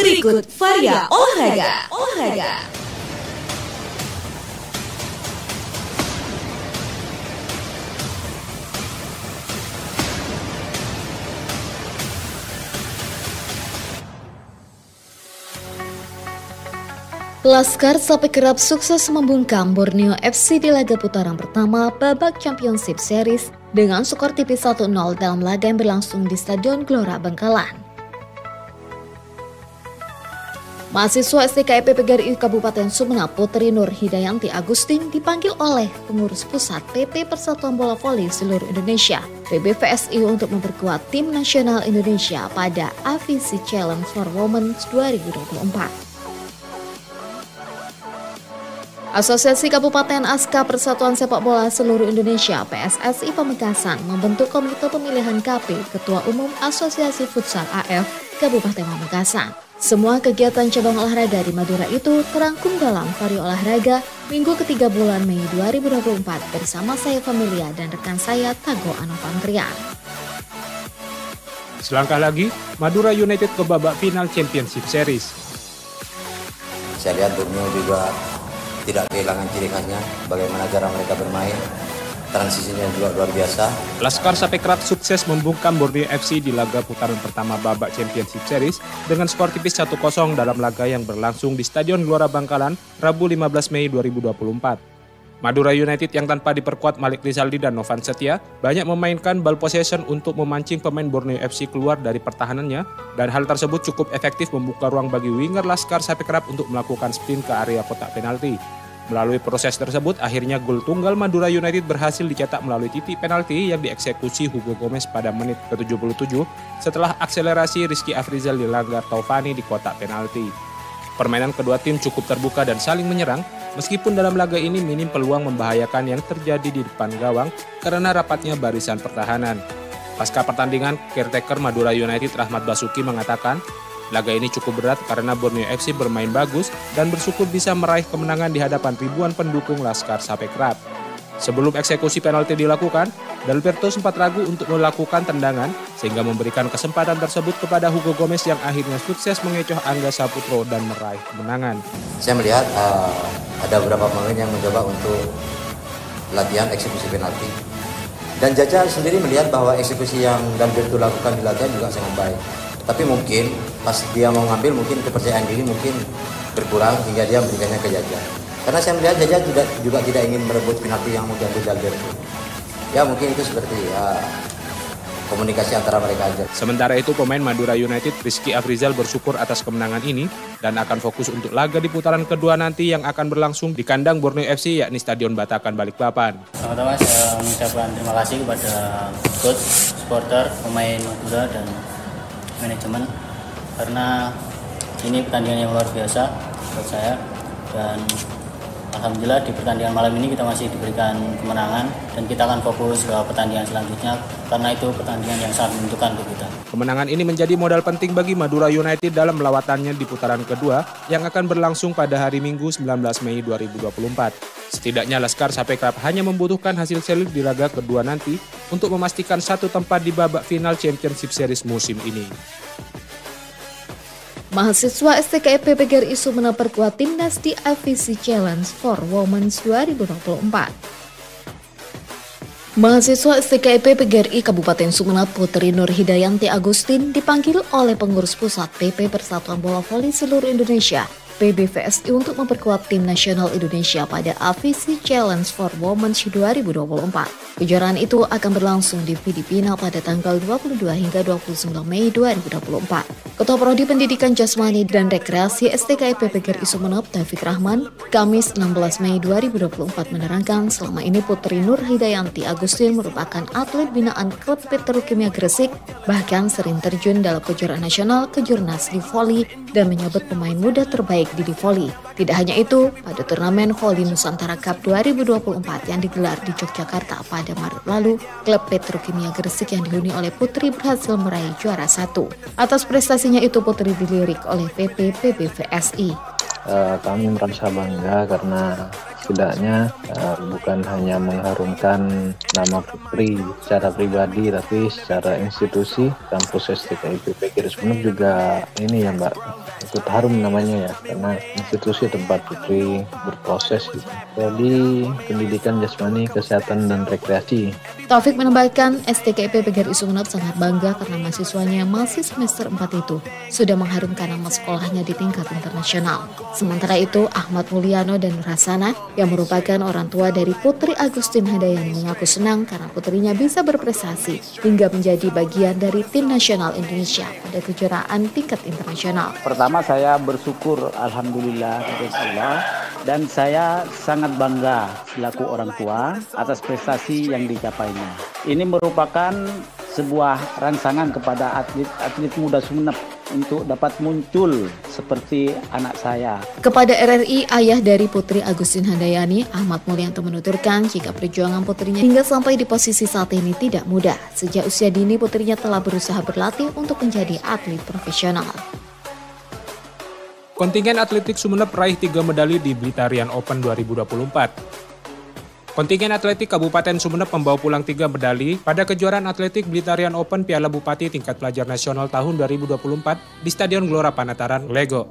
Berikut Varia Olahraga. Laskar Sapi Kerap sukses membungkam Borneo FC di laga putaran pertama babak Championship Series dengan skor tipis 1-0 dalam laga yang berlangsung di Stadion Gelora Bangkalan. Mahasiswa STKIP PGRI Kabupaten Sumeneb Putri Nur Hidayanti Agustin dipanggil oleh pengurus pusat PP Persatuan Bola Voli Seluruh Indonesia (PBVSI) untuk memperkuat tim nasional Indonesia pada AFC Challenge for Women 2024. Asosiasi Kabupaten Aska Persatuan Sepak Bola Seluruh Indonesia PSSI Pamekasan membentuk komite pemilihan KP Ketua Umum Asosiasi Futsal AF Kabupaten Pamekasan. Semua kegiatan cabang olahraga di Madura itu terangkum dalam Varia Olahraga Minggu ketiga bulan Mei 2024 bersama saya Familia dan rekan saya Tago Anopantrian. Selangkah lagi, Madura United ke babak final Championship Series. Saya lihat Borneo juga tidak kehilangan ciri khasnya, bagaimana cara mereka bermain, transisinya juga luar biasa. Laskar Sapi Kerap sukses membungkam Borneo FC di laga putaran pertama babak Championship Series dengan skor tipis 1-0 dalam laga yang berlangsung di Stadion Gelora Bangkalan, Rabu 15 Mei 2024. Madura United yang tanpa diperkuat Malik Rizaldi dan Novan Setia banyak memainkan ball possession untuk memancing pemain Borneo FC keluar dari pertahanannya, dan hal tersebut cukup efektif membuka ruang bagi winger Laskar Sapi Kerap untuk melakukan sprint ke area kotak penalti. Melalui proses tersebut, akhirnya gol tunggal Madura United berhasil dicetak melalui titik penalti yang dieksekusi Hugo Gomez pada menit ke-77 setelah akselerasi Rizky Afrizal dilanggar Taufani di kotak penalti. Permainan kedua tim cukup terbuka dan saling menyerang, meskipun dalam laga ini minim peluang membahayakan yang terjadi di depan gawang karena rapatnya barisan pertahanan. Pasca pertandingan, caretaker Madura United Rahmat Basuki mengatakan, laga ini cukup berat karena Borneo FC bermain bagus dan bersyukur bisa meraih kemenangan di hadapan ribuan pendukung Laskar Sapi Kerap. Sebelum eksekusi penalti dilakukan, Dalberto sempat ragu untuk melakukan tendangan sehingga memberikan kesempatan tersebut kepada Hugo Gomez yang akhirnya sukses mengecoh Angga Saputro dan meraih kemenangan. Saya melihat ada beberapa pemain yang mencoba untuk latihan eksekusi penalti. Dan Jaja sendiri melihat bahwa eksekusi yang Dalberto lakukan di latihan juga sangat baik. Tapi mungkin pas dia mau ngambil mungkin kepercayaan diri mungkin berkurang hingga dia memberikannya ke Jaja. Karena saya melihat Jaja juga tidak ingin merebut penalti yang mau diambil Dalberto. Ya mungkin itu seperti komunikasi antara mereka aja. Sementara itu pemain Madura United Rizky Afrizal bersyukur atas kemenangan ini dan akan fokus untuk laga di putaran kedua nanti yang akan berlangsung di kandang Borneo FC yakni Stadion Batakan Balikpapan. Pertama saya mengucapkan terima kasih kepada coach, supporter, pemain Madura dan manajemen karena ini pertandingan yang luar biasa buat saya, dan alhamdulillah di pertandingan malam ini kita masih diberikan kemenangan dan kita akan fokus ke pertandingan selanjutnya karena itu pertandingan yang sangat menentukan untuk kita. Kemenangan ini menjadi modal penting bagi Madura United dalam lawatannya di putaran kedua yang akan berlangsung pada hari Minggu 19 Mei 2024. Setidaknya Laskar Sapi Kerap hanya membutuhkan hasil solid di laga kedua nanti untuk memastikan satu tempat di babak final Championship Series musim ini. Mahasiswa STKIP PGRI Sumeneb perkuat timnas di AFC Challenge for Women 2024. Mahasiswa STKIP PGRI Kabupaten Sumeneb Putri Nur Hidayanti Agustin dipanggil oleh pengurus pusat PP Persatuan Bola Voli Seluruh Indonesia PBVSI untuk memperkuat tim nasional Indonesia pada AFC Challenge for Women 2024. Kejuaraan itu akan berlangsung di Filipina pada tanggal 22 hingga 29 Mei 2024. Ketua Prodi Pendidikan Jasmani dan Rekreasi STKIP PGRI Sumeneb Taufik Rahman, Kamis 16 Mei 2024 menerangkan selama ini Putri Nur Hidayanti Agustin merupakan atlet binaan klub Petrokimia Gresik, bahkan sering terjun dalam kejuaraan nasional kejurnas di voli dan menyebut pemain muda terbaik di voli. Tidak hanya itu, pada turnamen voli Nusantara Cup 2024 yang digelar di Yogyakarta pada Maret lalu, klub Petrokimia Gresik yang dihuni oleh Putri berhasil meraih juara 1. Atas prestasinya itu Putri dilirik oleh PP PBVSI. Kami merasa bangga karena setidaknya bukan hanya mengharumkan nama Putri secara pribadi, tapi secara institusi kampus STK IPB Giri Sumeneb juga ini ya Mbak, ikut harum namanya ya, karena institusi tempat Putri berproses gitu. Jadi pendidikan jasmani, kesehatan dan rekreasi. Taufik menambahkan STK IPB Giri Sumeneb sangat bangga karena mahasiswanya masih semester 4 itu sudah mengharumkan nama sekolahnya di tingkat internasional. Sementara itu Ahmad Mulyano dan Nur Hasanah yang merupakan orang tua dari Putri Agustin Handayani mengaku senang karena putrinya bisa berprestasi hingga menjadi bagian dari tim nasional Indonesia pada kejuaraan tingkat internasional. Pertama saya bersyukur alhamdulillah kepada Allah, dan saya sangat bangga selaku orang tua atas prestasi yang dicapainya. Ini merupakan sebuah rangsangan kepada atlet muda Sumeneb untuk dapat muncul seperti anak saya. Kepada RRI, ayah dari Putri Agustin Handayani, Ahmad Mulyanto menuturkan jika perjuangan putrinya hingga sampai di posisi saat ini tidak mudah. Sejak usia dini putrinya telah berusaha berlatih untuk menjadi atlet profesional. Kontingen atletik Sumeneb raih 3 medali di Blitarian Open 2024. Kontingen atletik Kabupaten Sumeneb membawa pulang 3 medali pada kejuaraan atletik Blitarian Open Piala Bupati tingkat pelajar nasional tahun 2024 di Stadion Gelora Panataran, Lego.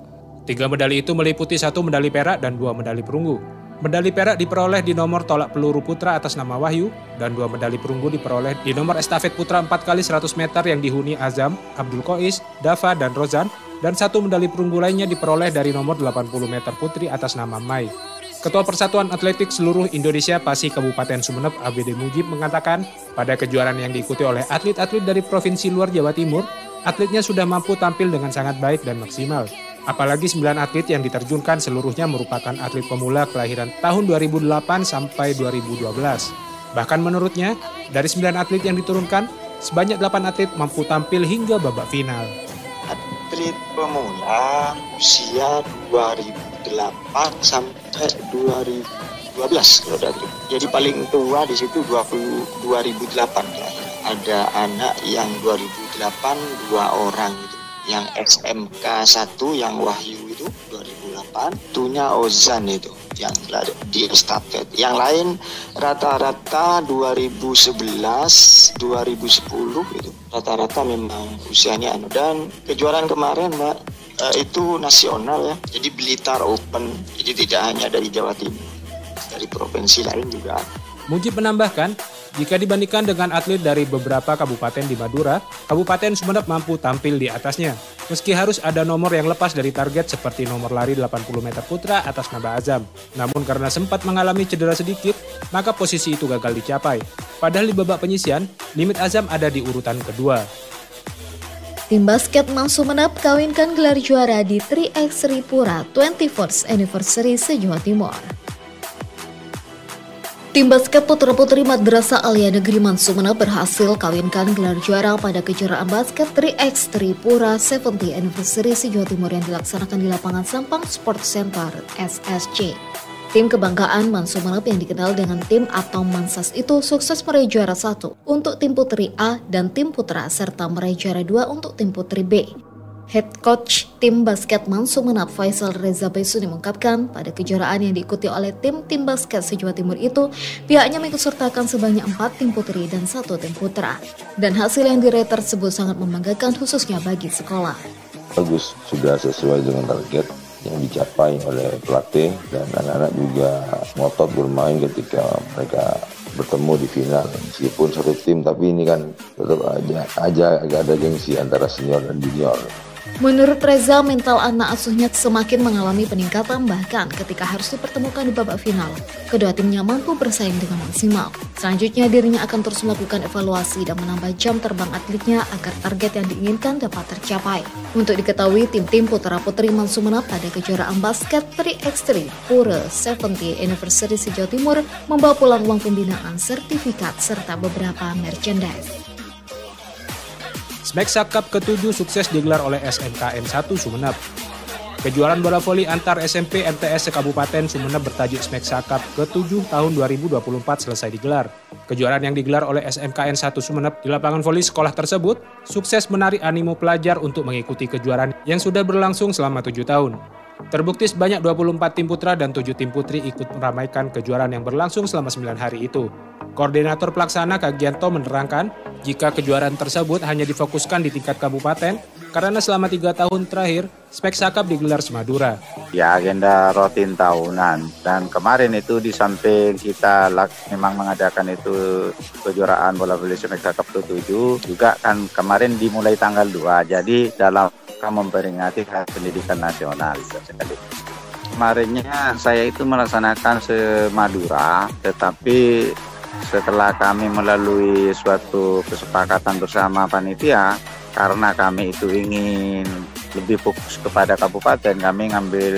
3 medali itu meliputi 1 medali perak dan 2 medali perunggu. Medali perak diperoleh di nomor tolak peluru putra atas nama Wahyu, dan 2 medali perunggu diperoleh di nomor estafet putra 4x100 meter yang dihuni Azam, Abdul Qois, Dava, dan Rozan, dan 1 medali perunggu lainnya diperoleh dari nomor 80 meter putri atas nama Mai. Ketua Persatuan Atletik Seluruh Indonesia PASI Kabupaten Sumeneb ABD Mujib mengatakan, pada kejuaraan yang diikuti oleh atlet-atlet dari provinsi luar Jawa Timur, atletnya sudah mampu tampil dengan sangat baik dan maksimal. Apalagi 9 atlet yang diterjunkan seluruhnya merupakan atlet pemula kelahiran tahun 2008 sampai 2012. Bahkan menurutnya, dari 9 atlet yang diturunkan, sebanyak 8 atlet mampu tampil hingga babak final. Atlet pemula usia 2008 sampai 2012 kalau dari. Jadi paling tua di situ 2008 ya. Ada anak yang 2008 2 orang itu. Yang SMK 1 yang Wahyu itu 2008, itunya Ozan itu yang di estafet. Yang lain rata-rata 2011, 2010 itu. Rata-rata memang usianya dan kejuaraan kemarin Mbak itu nasional ya. Jadi Blitar Open. Jadi tidak hanya dari Jawa Timur. Dari provinsi lain juga. Mujib menambahkan, jika dibandingkan dengan atlet dari beberapa kabupaten di Madura, Kabupaten Sumeneb mampu tampil di atasnya. Meski harus ada nomor yang lepas dari target seperti nomor lari 80 meter putra atas nama Azam. Namun karena sempat mengalami cedera sedikit, maka posisi itu gagal dicapai. Padahal di babak penyisian, limit Azam ada di urutan kedua. Tim basket Man Sumeneb kawinkan gelar juara di 3x Tripura 21st Anniversary se-Jawa Timur. Tim basket putra-putri Madrasah Alia Negeri Man Sumeneb berhasil kawinkan gelar juara pada kejuaraan basket 3x Tripura 70 Anniversary se-Jawa Timur yang dilaksanakan di lapangan Sampang Sports Center SSC. Tim kebanggaan Man Sumeneb yang dikenal dengan tim atau Mansas itu sukses meraih juara 1 untuk tim putri A dan tim putra serta meraih juara 2 untuk tim putri B. Head coach tim basket Man Sumeneb Faisal Reza Baisuni mengungkapkan pada kejuaraan yang diikuti oleh tim basket se-Jawa Timur itu, pihaknya mengikutsertakan sebanyak 4 tim putri dan 1 tim putra. Dan hasil yang diraih tersebut sangat membanggakan khususnya bagi sekolah. Bagus, sudah sesuai dengan target yang dicapai oleh pelatih dan anak-anak juga ngotot bermain ketika mereka bertemu di final. Meskipun satu tim, tapi ini kan tetap aja agak ada gengsi antara senior dan junior. Menurut Reza, mental anak asuhnya semakin mengalami peningkatan bahkan ketika harus dipertemukan di babak final. Kedua timnya mampu bersaing dengan maksimal. Selanjutnya dirinya akan terus melakukan evaluasi dan menambah jam terbang atletnya agar target yang diinginkan dapat tercapai. Untuk diketahui, tim-tim putra-putri Man Sumeneb pada kejuaraan basket 3x3 Pura 70 Anniversary se-Jawa Timur membawa pulang uang pembinaan, sertifikat, serta beberapa merchandise. Smeksa Cup ke-7 sukses digelar oleh SMKN 1 Sumeneb. Kejuaraan bola voli antar SMP MTS se-Kabupaten Sumeneb bertajuk Smeksa Cup ke-7 tahun 2024 selesai digelar. Kejuaraan yang digelar oleh SMKN 1 Sumeneb di lapangan voli sekolah tersebut sukses menarik animo pelajar untuk mengikuti kejuaraan yang sudah berlangsung selama 7 tahun. Terbukti sebanyak 24 tim putra dan 7 tim putri ikut meramaikan kejuaraan yang berlangsung selama 9 hari itu. Koordinator pelaksana Kak Gianto menerangkan, jika kejuaraan tersebut hanya difokuskan di tingkat kabupaten, karena selama 3 tahun terakhir, Speksakap digelar Semadura. Ya, agenda rutin tahunan. Dan kemarin itu di samping kita memang mengadakan itu kejuaraan bola voli Speksakap 7, juga kan kemarin dimulai tanggal 2. Jadi dalam memperingati Hari Pendidikan Nasional sekali. Kemarinnya saya itu melaksanakan Semadura, tetapi setelah kami melalui suatu kesepakatan bersama panitia, karena kami itu ingin lebih fokus kepada kabupaten, kami ngambil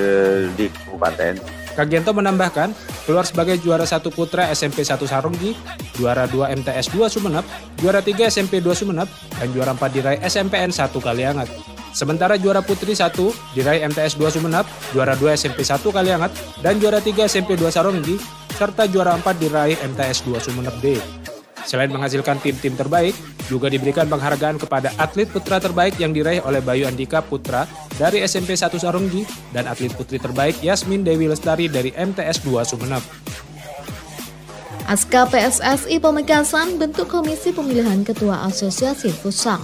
di kabupaten. Kak Gianto menambahkan, keluar sebagai juara 1 putra SMP 1 Saronggi, juara 2 MTS 2 Sumeneb, juara 3 SMP 2 Sumeneb, dan juara 4 diraih SMPN 1 Kaliangat. Sementara juara putri 1 diraih MTS 2 Sumeneb, juara 2 SMP 1 Kaliangat, dan juara 3 SMP 2 Saronggi, serta juara 4 diraih MTS 2 Sumeneb D. Selain menghasilkan tim-tim terbaik, juga diberikan penghargaan kepada atlet putra terbaik yang diraih oleh Bayu Andika Putra dari SMP 1 Saronggi dan atlet putri terbaik Yasmin Dewi Lestari dari MTS 2 Sumeneb. Aska PSSI Pamekasan bentuk komisi pemilihan ketua Asosiasi Futsal.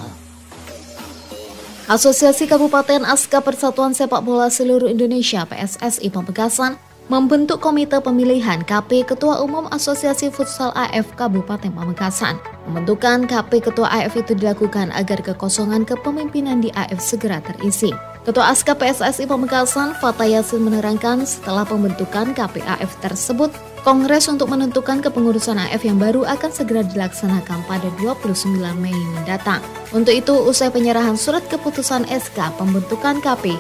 Asosiasi Kabupaten Aska Persatuan Sepak Bola Seluruh Indonesia PSSI Pamekasan membentuk komite pemilihan KP Ketua Umum Asosiasi Futsal AF Kabupaten Pamekasan. Pembentukan KP Ketua AF itu dilakukan agar kekosongan kepemimpinan di AF segera terisi. Ketua Aska PSSI Pamekasan, Fatah Yasin menerangkan setelah pembentukan KP AF tersebut, Kongres untuk menentukan kepengurusan AF yang baru akan segera dilaksanakan pada 29 Mei mendatang. Untuk itu, usai penyerahan surat keputusan SK pembentukan KP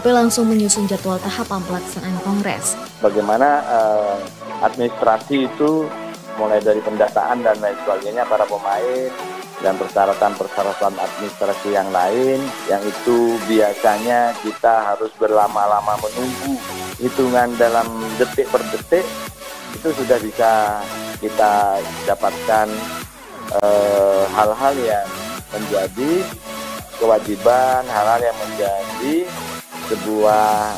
langsung menyusun jadwal tahapan pelaksanaan Kongres. Bagaimana administrasi itu mulai dari pendataan dan lain sebagainya para pemain dan persyaratan administrasi yang lain, yang itu biasanya kita harus berlama-lama menunggu, hitungan dalam detik per detik itu sudah bisa kita dapatkan hal-hal yang menjadi kewajiban, hal-hal yang menjadi sebuah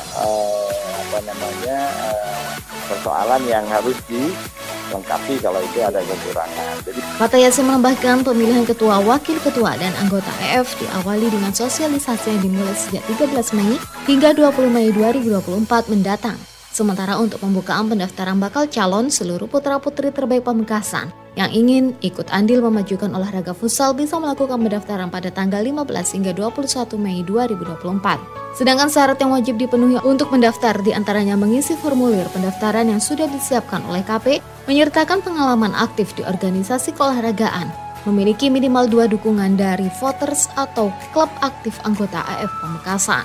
persoalan yang harus dilengkapi kalau itu ada kekurangan. Jadi Fatah Yasin menambahkan pemilihan ketua, wakil ketua, dan anggota AF diawali dengan sosialisasi yang dimulai sejak 13 Mei hingga 20 Mei 2024 mendatang. Sementara untuk pembukaan pendaftaran bakal calon seluruh putra-putri terbaik Pamekasan yang ingin ikut andil memajukan olahraga futsal bisa melakukan pendaftaran pada tanggal 15 hingga 21 Mei 2024. Sedangkan syarat yang wajib dipenuhi untuk mendaftar diantaranya mengisi formulir pendaftaran yang sudah disiapkan oleh KP, menyertakan pengalaman aktif di organisasi keolahragaan, memiliki minimal 2 dukungan dari voters atau klub aktif anggota AF Pamekasan.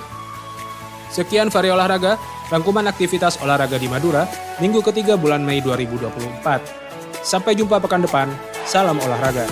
Sekian Vari Olahraga, rangkuman aktivitas olahraga di Madura, minggu ketiga bulan Mei 2024. Sampai jumpa pekan depan, salam olahraga.